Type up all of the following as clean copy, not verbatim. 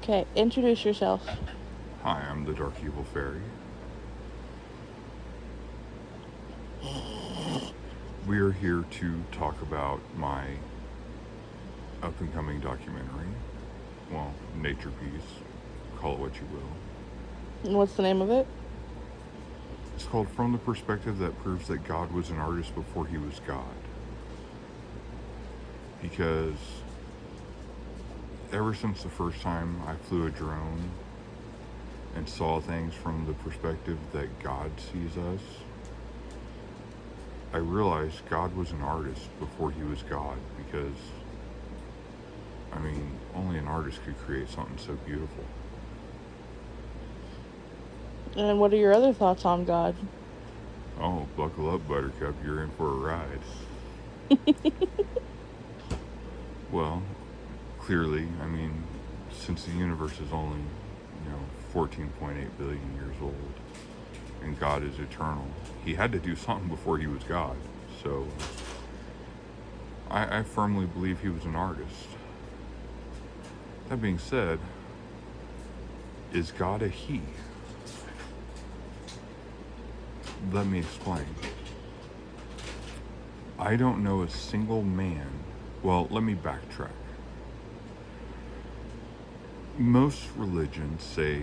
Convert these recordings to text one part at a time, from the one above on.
Okay, introduce yourself. Hi, I'm the Darkevilfairy. We are here to talk about my up-and-coming documentary. Well, nature piece. Call it what you will. What's the name of it? It's called From the Perspective That Proves That God Was an Artist Before He Was God. Because ever since the first time I flew a drone and saw things from the perspective that God sees us, I realized God was an artist before he was God, because, only an artist could create something so beautiful. And what are your other thoughts on God? Oh, buckle up, Buttercup, you're in for a ride. Well, clearly, since the universe is only, 14.8 billion years old, and God is eternal, he had to do something before he was God. So, I firmly believe he was an artist. That being said, is God a he? Let me explain. I don't know a single man. Well, let me backtrack. Most religions say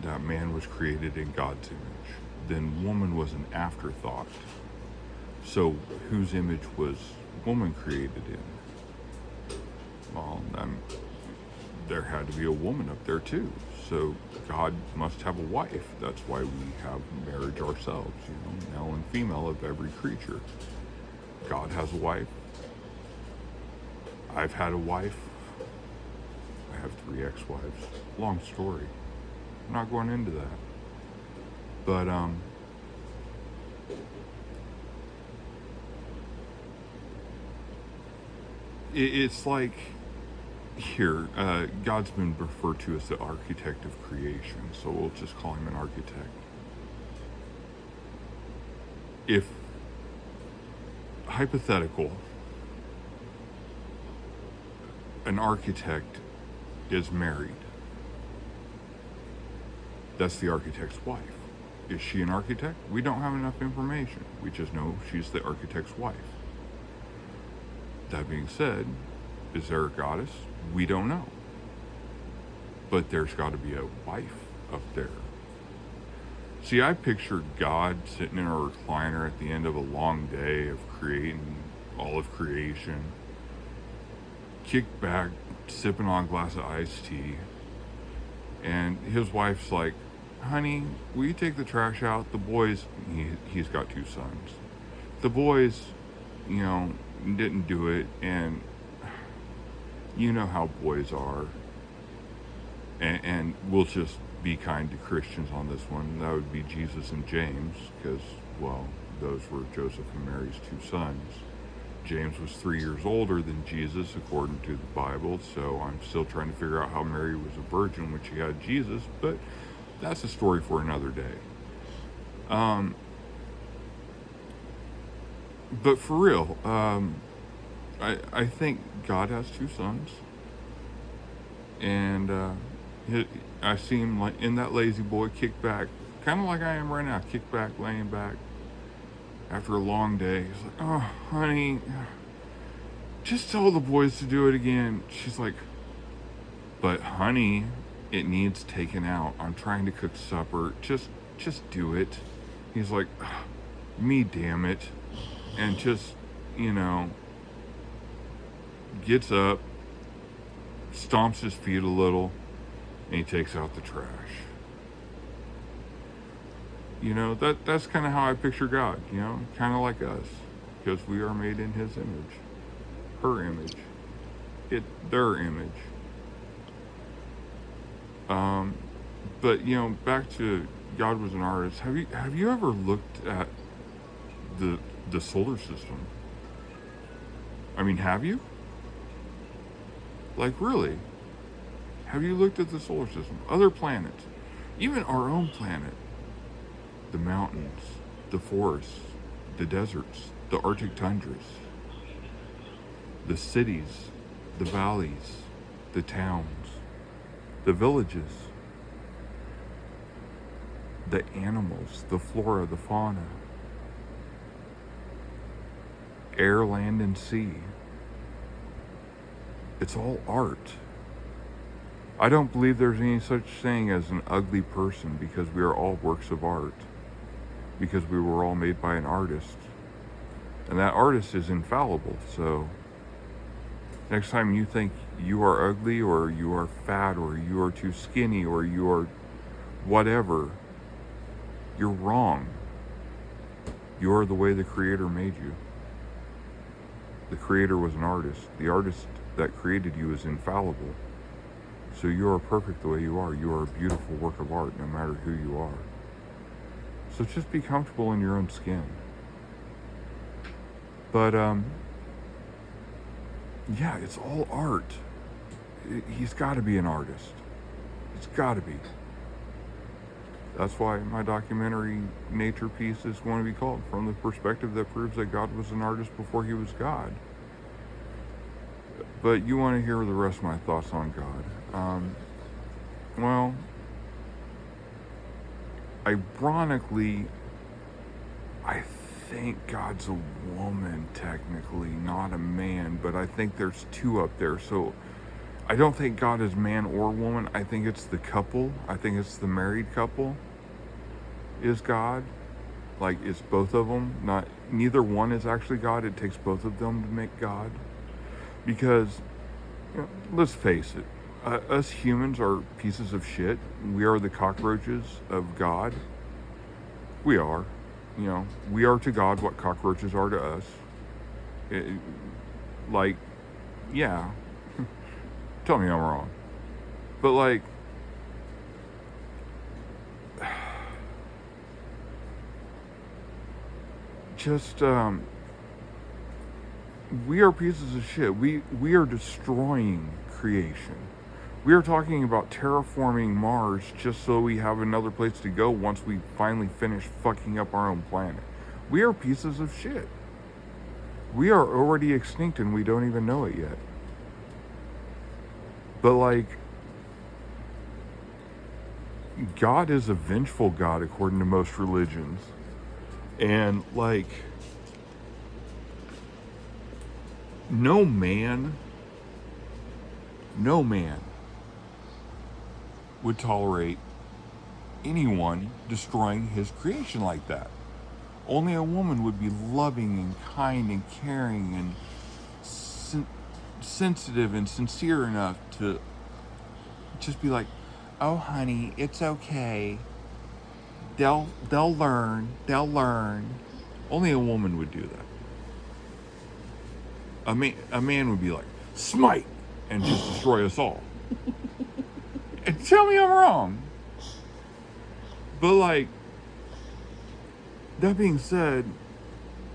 that man was created in God's image. Then woman was an afterthought. So whose image was woman created in? Well, there had to be a woman up there too. So God must have a wife. That's why we have marriage ourselves, male and female of every creature. God has a wife. I've had a wife. I have 3 ex-wives. Long story. I'm not going into that. But, it's like, here, God's been referred to as the architect of creation, so we'll just call him an architect. If, hypothetical, an architect is married, that's the architect's wife. Is she an architect? We don't have enough information. We just know she's the architect's wife. That being said, is there a goddess? We don't know. But there's got to be a wife up there. See, I picture God sitting in a recliner at the end of a long day of creating all of creation, kicked back, sipping on a glass of iced tea, and his wife's like, honey, will you take the trash out? The boys, he's got 2 sons. The boys, didn't do it, and you know how boys are. And we'll just be kind to Christians on this one. That would be Jesus and James, because, well, those were Joseph and Mary's 2 sons. James was 3 years older than Jesus, according to the Bible, so I'm still trying to figure out how Mary was a virgin when she had Jesus, but that's a story for another day. But for real, I think God has 2 sons, and I see him like in that lazy boy, kick back, kind of like I am right now, kick back, laying back after a long day. He's like, oh, honey, just tell the boys to do it again. She's like, but honey, it needs taken out. I'm trying to cook supper. Just do it. He's like, me, damn it. And just, gets up, stomps his feet a little, and he takes out the trash. That's kind of how I picture God, kind of like us, because we are made in his image, her image, their image. But back to God was an artist. Have you ever looked at the solar system? Have you? Like, really? Have you looked at the solar system? Other planets, even our own planet. The mountains, the forests, the deserts, the Arctic tundras, the cities, the valleys, the towns, the villages, the animals, the flora, the fauna, air, land, and sea. It's all art. I don't believe there's any such thing as an ugly person, because we are all works of art, because we were all made by an artist, and that artist is infallible. So next time you think you are ugly, or you are fat, or you are too skinny, or you are whatever, you're wrong. You are the way the Creator made you. The Creator was an artist. The artist that created you is infallible. So you are perfect the way you are. You are a beautiful work of art, no matter who you are. So just be comfortable in your own skin. But, yeah, it's all art. He's got to be an artist. It's got to be. That's why my documentary nature piece is going to be called From the Perspective That Proves That God Was an Artist Before He Was God. But you want to hear the rest of my thoughts on God. Well, ironically, I think God's a woman, technically, not a man, but I think there's two up there. So I don't think God is man or woman. I think it's the couple. I think it's the married couple is God. Like, it's both of them. Neither one is actually God. It takes both of them to make God. Because, let's face it, us humans are pieces of shit. We are the cockroaches of God. We are. We are to God what cockroaches are to us. Yeah. Tell me I'm wrong. But, we are pieces of shit. We are destroying creation. We are talking about terraforming Mars just so we have another place to go once we finally finish fucking up our own planet. We are pieces of shit. We are already extinct and we don't even know it yet. But, God is a vengeful God according to most religions. And, no man would tolerate anyone destroying his creation like that. Only a woman would be loving and kind and caring and sensitive and sincere enough to just be like, "Oh, honey, it's okay. They'll learn. They'll learn." Only a woman would do that. A man would be like, "Smite," and just destroy us all. And tell me I'm wrong. But, that being said,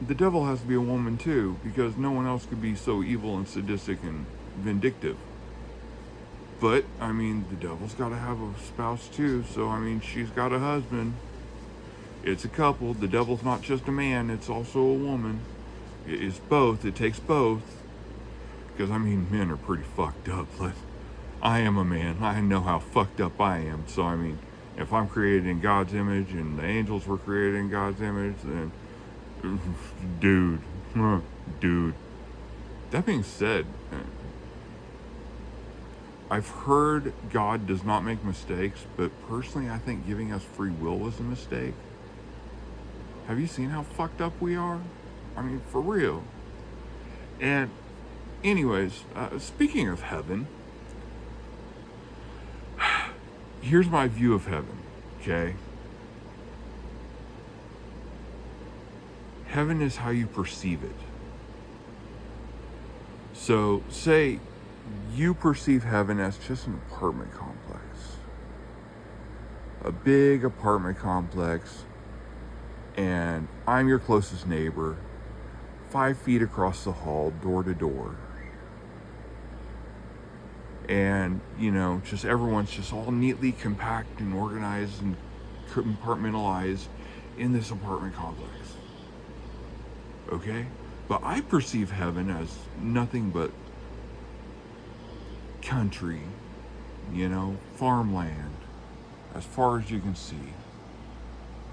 the devil has to be a woman too, because no one else could be so evil and sadistic and vindictive. But, the devil's got to have a spouse too, so, she's got a husband. It's a couple. The devil's not just a man, it's also a woman. It's both. It takes both. Because, men are pretty fucked up. I am a man. I know how fucked up I am. So, if I'm created in God's image and the angels were created in God's image, then, dude. That being said, I've heard God does not make mistakes, but personally I think giving us free will is a mistake. Have you seen how fucked up we are? For real. And anyways, speaking of heaven, here's my view of heaven, okay? Heaven is how you perceive it. So, say you perceive heaven as just an apartment complex. A big apartment complex, and I'm your closest neighbor, 5 feet across the hall, door to door. And, just everyone's just all neatly compact and organized and compartmentalized in this apartment complex. Okay? But I perceive heaven as nothing but country, farmland as far as you can see.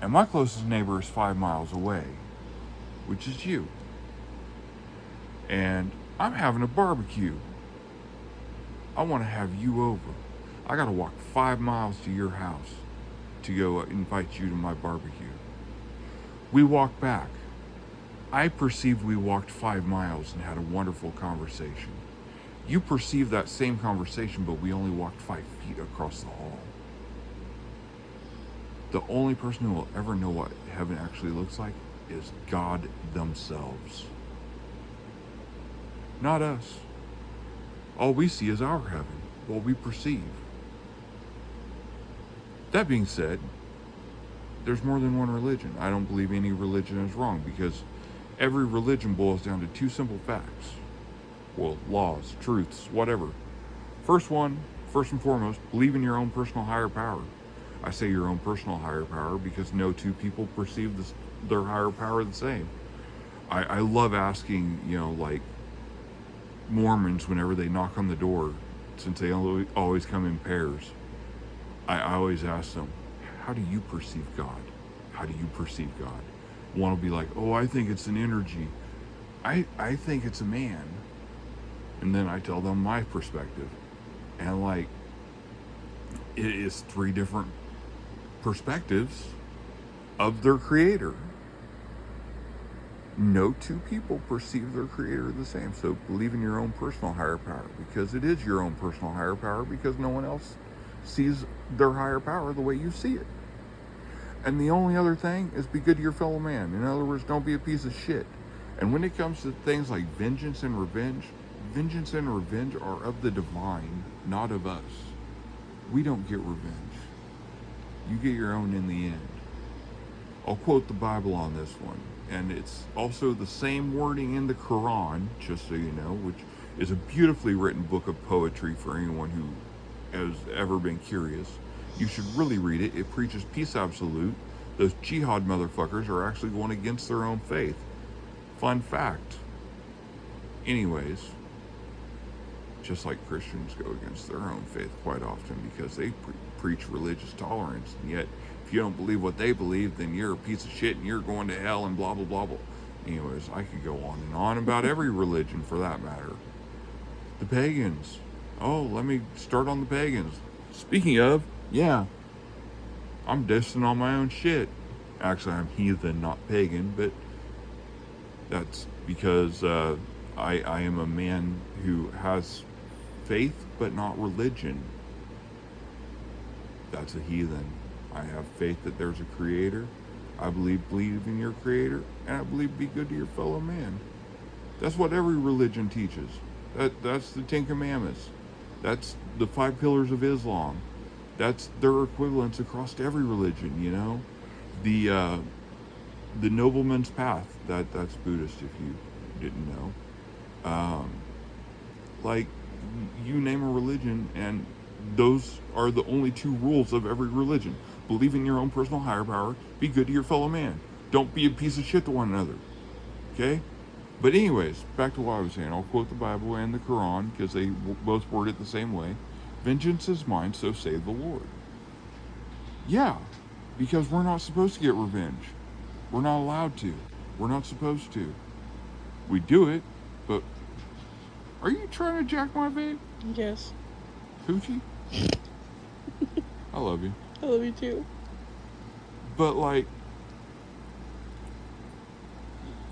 And my closest neighbor is 5 miles away, which is you. And I'm having a barbecue. I want to have you over. I got to walk 5 miles to your house to go invite you to my barbecue. We walk back. I perceived we walked 5 miles and had a wonderful conversation. You perceive that same conversation, but we only walked 5 feet across the hall. The only person who will ever know what heaven actually looks like is God themselves. Not us. All we see is our heaven, what we perceive. That being said, there's more than one religion. I don't believe any religion is wrong, because every religion boils down to 2 simple facts. Well, laws, truths, whatever. First and foremost, believe in your own personal higher power. I say your own personal higher power because no 2 people perceive their higher power the same. I love asking, like Mormons, whenever they knock on the door, since they always come in pairs, I always ask them, how do you perceive God? How do you perceive God? One will be like, oh, I think it's an energy. I think it's a man. And then I tell them my perspective. And it is 3 different perspectives of their creator. No 2 people perceive their creator the same. So believe in your own personal higher power, because it is your own personal higher power, because no one else sees their higher power the way you see it. And the only other thing is be good to your fellow man. In other words, don't be a piece of shit. And when it comes to things like vengeance and revenge are of the divine, not of us. We don't get revenge. You get your own in the end. I'll quote the Bible on this one. And it's also the same wording in the Quran, just so you know, which is a beautifully written book of poetry for anyone who has ever been curious. You should really read it. It preaches peace absolute. Those jihad motherfuckers are actually going against their own faith. Fun fact. Anyways, just like Christians go against their own faith quite often because they preach religious tolerance, and yet if you don't believe what they believe, then you're a piece of shit and you're going to hell and blah blah blah blah. Anyways, I could go on and on about every religion for that matter. The pagans. Oh, let me start on the pagans. Speaking of, yeah, I'm dissing on my own shit. Actually, I'm heathen, not pagan, but that's because I am a man who has faith but not religion. That's a heathen. I have faith that there's a creator. I believe in your creator, and I believe be good to your fellow man. That's what every religion teaches. That's the 10 Commandments. That's the 5 pillars of Islam. That's their equivalents across every religion, The nobleman's path, that's Buddhist if you didn't know. You name a religion, and those are the only 2 rules of every religion. Believe in your own personal higher power. Be good to your fellow man. Don't be a piece of shit to one another. Okay? But anyways, back to what I was saying. I'll quote the Bible and the Quran because they both word it the same way. Vengeance is mine, so save the Lord. Yeah, because we're not supposed to get revenge. We're not allowed to. We're not supposed to. We do it, but... Are you trying to jack my vape? Yes. Hoochie? I love you. I love you too. But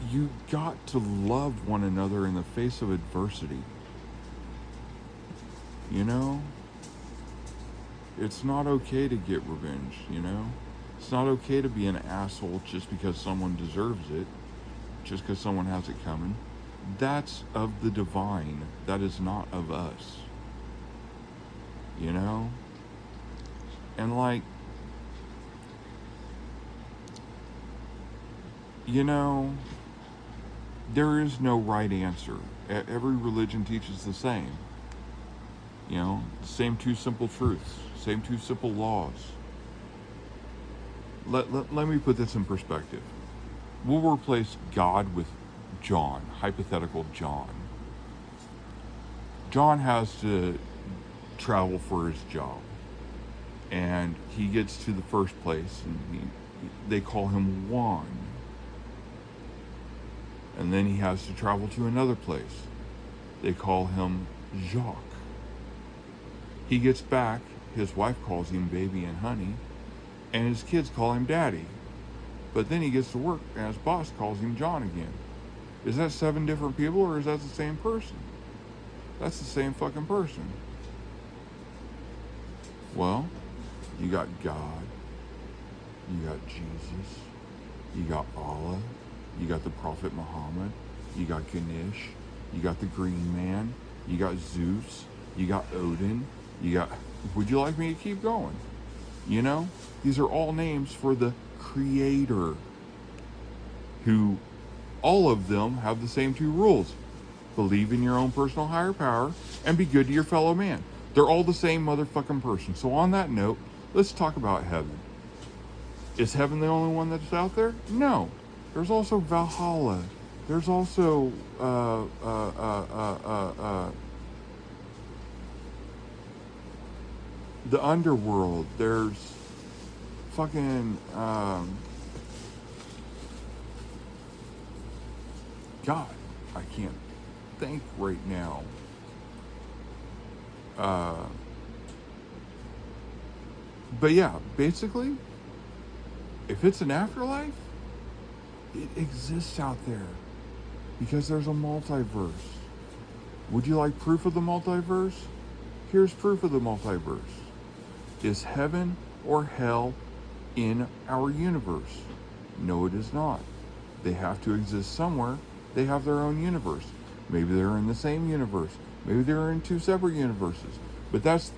you got to love one another in the face of adversity. It's not okay to get revenge, It's not okay to be an asshole just because someone deserves it, just because someone has it coming. That's of the divine. That is not of us. And there is no right answer. Every religion teaches the same. Same 2 simple truths, same 2 simple laws. Let me put this in perspective. We'll replace God with John, hypothetical John. John has to travel for his job. And he gets to the first place, and they call him Juan. And then he has to travel to another place. They call him Jacques. He gets back, his wife calls him baby and honey, and his kids call him daddy. But then he gets to work, and his boss calls him John again. Is that 7 different people, or is that the same person? That's the same fucking person. Well, you got God, you got Jesus, you got Allah, you got the Prophet Muhammad, you got Ganesh, you got the Green Man, you got Zeus, you got Odin, you got... Would you like me to keep going? You know, these are all names for the Creator, who all of them have the same 2 rules. Believe in your own personal higher power and be good to your fellow man. They're all the same motherfucking person. So on that note, let's talk about heaven. Is heaven the only one that's out there? No. There's also Valhalla. There's also the underworld. There's fucking God, I can't think right now. But yeah, basically, if it's an afterlife, it exists out there because there's a multiverse. Would you like proof of the multiverse? Here's proof of the multiverse. Is heaven or hell in our universe? No, it is not. They have to exist somewhere. They have their own universe. Maybe they're in the same universe. Maybe they're in 2 separate universes. But that's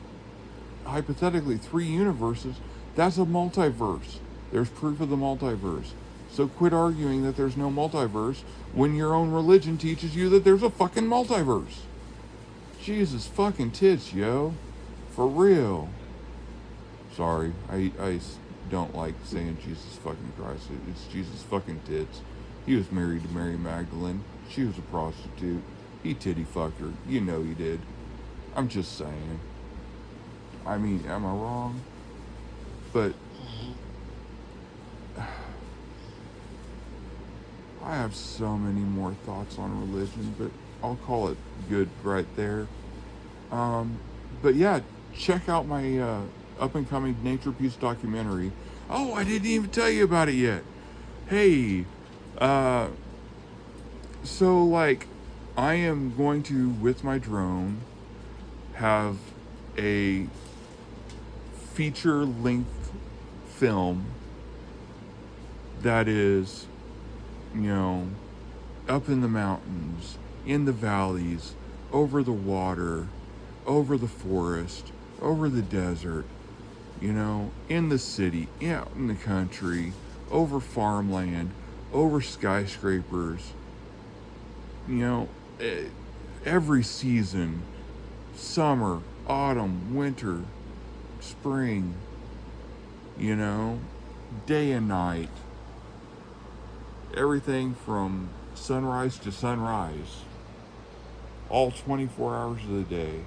hypothetically 3 universes. That's a multiverse. There's proof of the multiverse. So quit arguing that there's no multiverse when your own religion teaches you that there's a fucking multiverse. Jesus fucking tits, yo. For real. Sorry, I don't like saying Jesus fucking Christ. It's Jesus fucking tits. He was married to Mary Magdalene. She was a prostitute. He titty fucked her. You know he did. I'm just saying. I mean, am I wrong? But I have so many more thoughts on religion, but I'll call it good right there. But yeah, check out my up-and-coming Nature Piece documentary. Oh, I didn't even tell you about it yet. Hey, so like, I am going to, with my drone, have a feature-length film that is, you know, up in the mountains, in the valleys, over the water, over the forest, over the desert, you know, in the city, out in the country, over farmland, over skyscrapers, you know, every season, summer, autumn, winter, spring, you know, day and night, everything from sunrise to sunrise, all 24 hours of the day,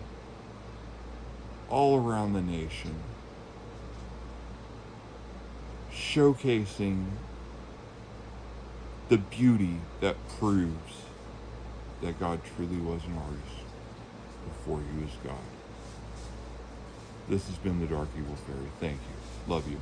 all around the nation, showcasing the beauty that proves that God truly was an artist before he was God. This has been the Dark Evil Fairy. Thank you. Love you.